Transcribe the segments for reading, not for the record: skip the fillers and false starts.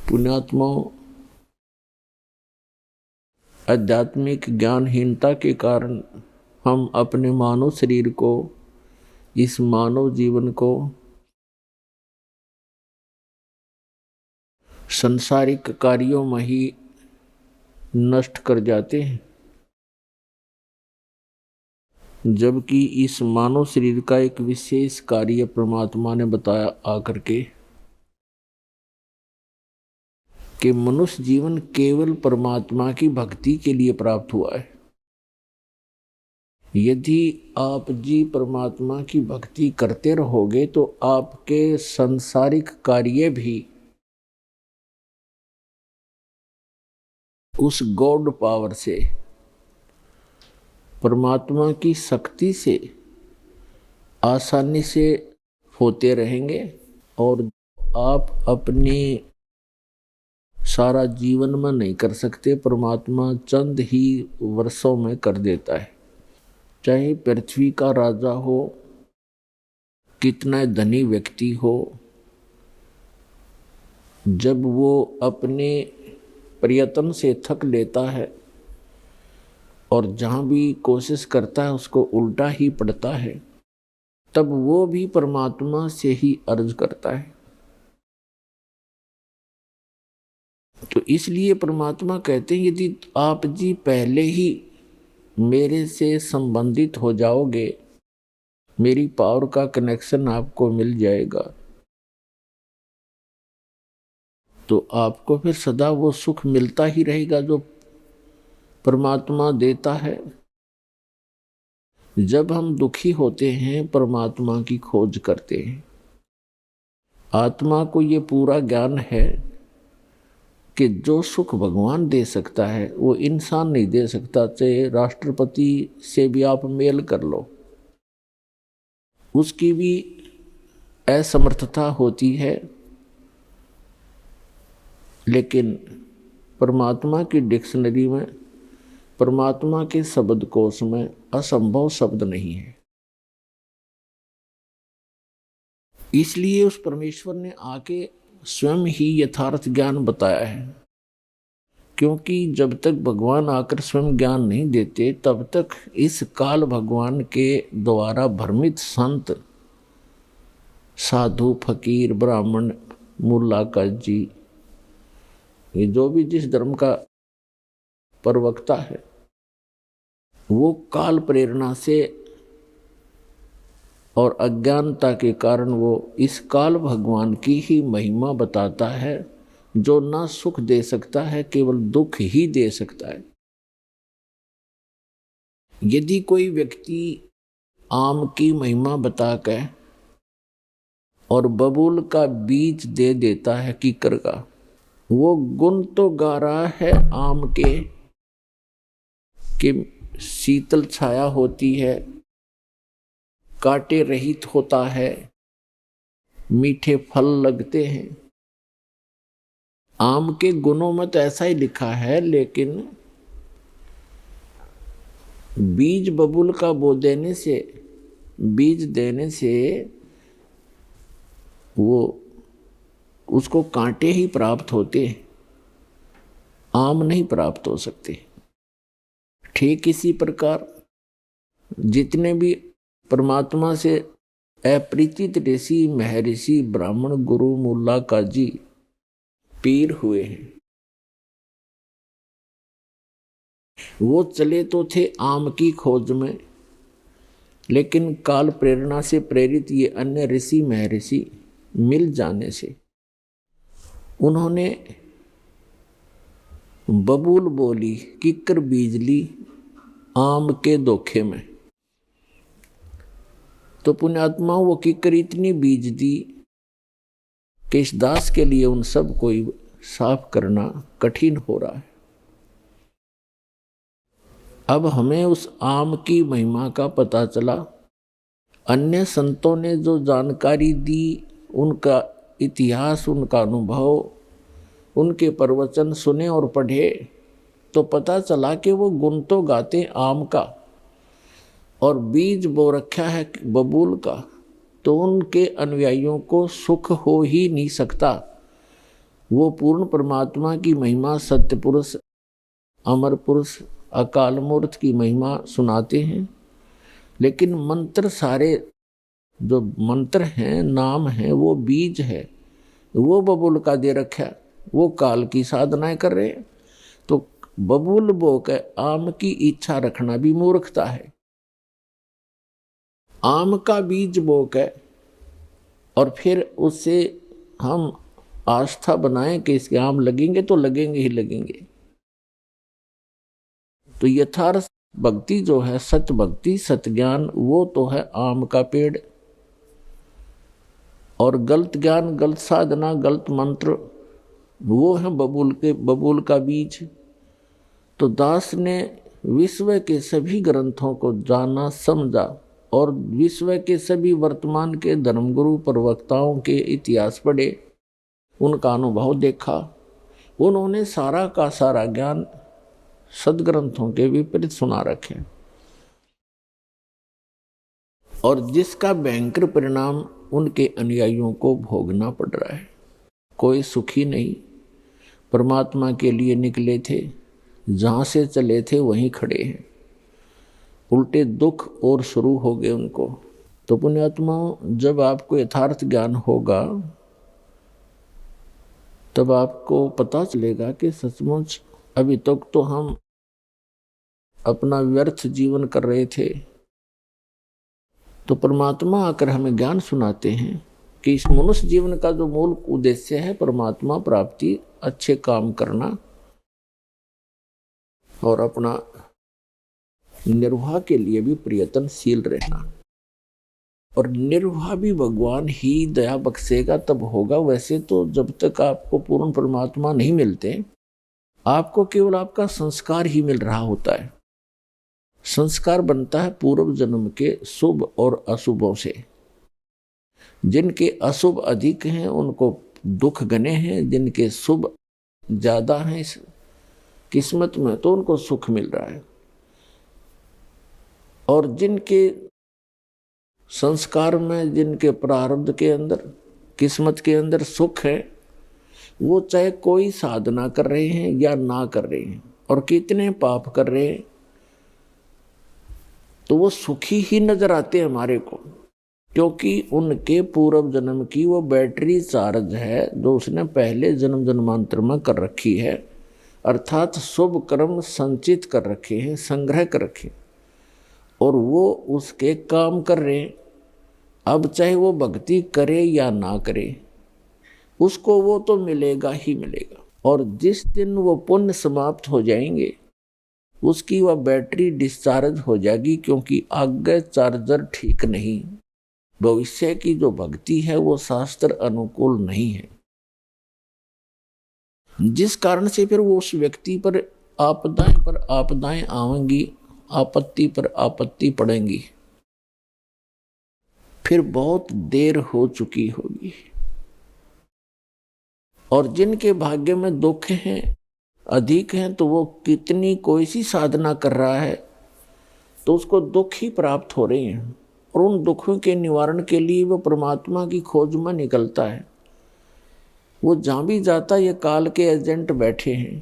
पुण्यात्माओं, आध्यात्मिक ज्ञानहीनता के कारण हम अपने मानव शरीर को, इस मानव जीवन को संसारिक कार्यों में ही नष्ट कर जाते हैं, जबकि इस मानव शरीर का एक विशेष कार्य परमात्मा ने बताया आकर के कि मनुष्य जीवन केवल परमात्मा की भक्ति के लिए प्राप्त हुआ है। यदि आप जी परमात्मा की भक्ति करते रहोगे तो आपके सांसारिक कार्य भी उस गॉड पावर से, परमात्मा की शक्ति से आसानी से होते रहेंगे और आप अपनी सारा जीवन में नहीं कर सकते, परमात्मा चंद ही वर्षों में कर देता है। चाहे पृथ्वी का राजा हो, कितना धनी व्यक्ति हो, जब वो अपने प्रयत्न से थक लेता है और जहाँ भी कोशिश करता है उसको उल्टा ही पड़ता है, तब वो भी परमात्मा से ही अर्ज करता है। तो इसलिए परमात्मा कहते हैं यदि आप जी पहले ही मेरे से संबंधित हो जाओगे, मेरी पावर का कनेक्शन आपको मिल जाएगा, तो आपको फिर सदा वो सुख मिलता ही रहेगा जो परमात्मा देता है। जब हम दुखी होते हैं परमात्मा की खोज करते हैं। आत्मा को ये पूरा ज्ञान है कि जो सुख भगवान दे सकता है वो इंसान नहीं दे सकता। चाहे राष्ट्रपति से भी आप मेल कर लो, उसकी भी असमर्थता होती है, लेकिन परमात्मा की डिक्शनरी में, परमात्मा के शब्दकोश में असंभव शब्द नहीं है। इसलिए उस परमेश्वर ने आके स्वयं ही यथार्थ ज्ञान बताया है, क्योंकि जब तक भगवान आकर स्वयं ज्ञान नहीं देते तब तक इस काल भगवान के द्वारा भ्रमित संत, साधु, फकीर, ब्राह्मण, मुल्ला काजी, ये जो भी जिस धर्म का प्रवक्ता है, वो काल प्रेरणा से और अज्ञानता के कारण वो इस काल भगवान की ही महिमा बताता है, जो ना सुख दे सकता है, केवल दुख ही दे सकता है। यदि कोई व्यक्ति आम की महिमा बताकर और बबूल का बीज दे देता है कीकर का, वो गुण तो गा रहा है आम के कि शीतल छाया होती है, कांटे रहित होता है, मीठे फल लगते हैं। आम के गुणों में तो ऐसा ही लिखा है, लेकिन बीज बबूल का बीज देने से वो उसको कांटे ही प्राप्त होते, आम नहीं प्राप्त हो सकते। ठीक इसी प्रकार जितने भी परमात्मा से अपरिचित ऋषि, महर्षि, ब्राह्मण, गुरु, मुल्ला, काजी, पीर हुए हैं, वो चले तो थे आम की खोज में, लेकिन काल प्रेरणा से प्रेरित ये अन्य ऋषि महर्षि मिल जाने से उन्होंने बबूल बोली, किक्कर बीज ली आम के धोखे में। तो पुण्यात्मा वो किक्कर इतनी बीज दी कि इस दास के लिए उन सब को साफ करना कठिन हो रहा है। अब हमें उस आम की महिमा का पता चला। अन्य संतों ने जो जानकारी दी, उनका इतिहास, उनका अनुभव, उनके प्रवचन सुने और पढ़े, तो पता चला कि वो गुण तो गाते आम का और बीज बो रखा है बबूल का, तो उनके अनुयायियों को सुख हो ही नहीं सकता। वो पूर्ण परमात्मा की महिमा, सत्य पुरुष, अमर पुरुष, अकाल मूर्त की महिमा सुनाते हैं। लेकिन मंत्र सारे जो मंत्र हैं, नाम है, वो बीज है, वो बबूल का दे रखा, वो काल की साधनाएं कर रहे हैं। तो बबूल बो के आम की इच्छा रखना भी मूर्खता है। आम का बीज बो के और फिर उससे हम आस्था बनाएं कि इसके आम लगेंगे, तो लगेंगे ही लगेंगे। तो यथार्थ भक्ति जो है, सत्य भक्ति, सत्य ज्ञान, वो तो है आम का पेड़। और गलत ज्ञान, गलत साधना, गलत मंत्र, वो है बबूल का बीज। तो दास ने विश्व के सभी ग्रंथों को जाना, समझा और विश्व के सभी वर्तमान के धर्मगुरु प्रवक्ताओं के इतिहास पढ़े, उनका अनुभव देखा। उन्होंने सारा का सारा ज्ञान सदग्रंथों के विपरीत सुना रखे, और जिसका भयंकर परिणाम उनके अनुयायियों को भोगना पड़ रहा है। कोई सुखी नहीं। परमात्मा के लिए निकले थे, जहां से चले थे वहीं खड़े हैं। उल्टे दुख और शुरू हो गए उनको। तो पुण्यात्माओं, जब आपको यथार्थ ज्ञान होगा तब आपको पता चलेगा कि सचमुच अभी तक तो हम अपना व्यर्थ जीवन कर रहे थे। तो परमात्मा आकर हमें ज्ञान सुनाते हैं कि इस मनुष्य जीवन का जो मूल उद्देश्य है परमात्मा प्राप्ति, अच्छे काम करना और अपना निर्वाह के लिए भी प्रयत्नशील रहना। और निर्वाह भी भगवान ही दया बख्शेगा तब होगा। वैसे तो जब तक आपको पूर्ण परमात्मा नहीं मिलते, आपको केवल आपका संस्कार ही मिल रहा होता है। संस्कार बनता है पूर्व जन्म के शुभ और अशुभों से। जिनके अशुभ अधिक हैं उनको दुख घने हैं, जिनके शुभ ज्यादा हैं इस किस्मत में तो उनको सुख मिल रहा है। और जिनके संस्कार में, जिनके प्रारब्ध के अंदर, किस्मत के अंदर सुख है, वो चाहे कोई साधना कर रहे हैं या ना कर रहे हैं और कितने पाप कर रहे हैं, तो वो सुखी ही नजर आते हैं हमारे को, क्योंकि उनके पूर्व जन्म की वो बैटरी चार्ज है जो उसने पहले जन्म जन्मांतर में कर रखी है। अर्थात शुभ कर्म संचित कर रखे हैं, संग्रह कर रखे, और वो उसके काम कर रहे हैं। अब चाहे वो भक्ति करे या ना करे, उसको वो तो मिलेगा ही मिलेगा। और जिस दिन वो पुण्य समाप्त हो जाएंगे, उसकी वह बैटरी डिस्चार्ज हो जाएगी, क्योंकि आगे चार्जर ठीक नहीं। भविष्य की जो भक्ति है वो शास्त्र अनुकूल नहीं है, जिस कारण से फिर वो उस व्यक्ति पर आपदाएं आवेंगी, आपत्ति पर आपत्ति पड़ेंगी, फिर बहुत देर हो चुकी होगी। और जिनके भाग्य में दुख हैं, अधिक हैं, तो वो कितनी कोई सी साधना कर रहा है तो उसको दुख ही प्राप्त हो रहे हैं। और उन दुखों के निवारण के लिए वो परमात्मा की खोज में निकलता है। वो जहां भी जाता, ये काल के एजेंट बैठे हैं,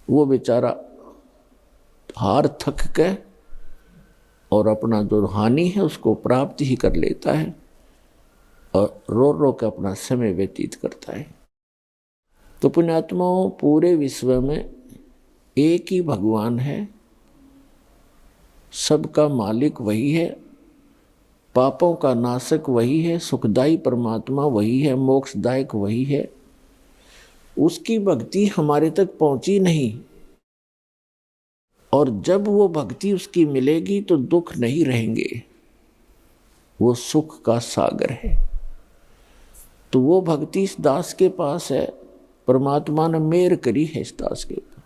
वो बेचारा हार थक के और अपना जो हानि है उसको प्राप्त ही कर लेता है और रो रो के अपना समय व्यतीत करता है। तो पुण्यात्माओं, पूरे विश्व में एक ही भगवान है, सबका मालिक वही है, पापों का नाशक वही है, सुखदायी परमात्मा वही है, मोक्षदायक वही है। उसकी भक्ति हमारे तक पहुंची नहीं, और जब वो भक्ति उसकी मिलेगी तो दुख नहीं रहेंगे, वो सुख का सागर है। तो वो भक्ति इस दास के पास है, परमात्मा ने मेहर करी है इस दास के ऊपर।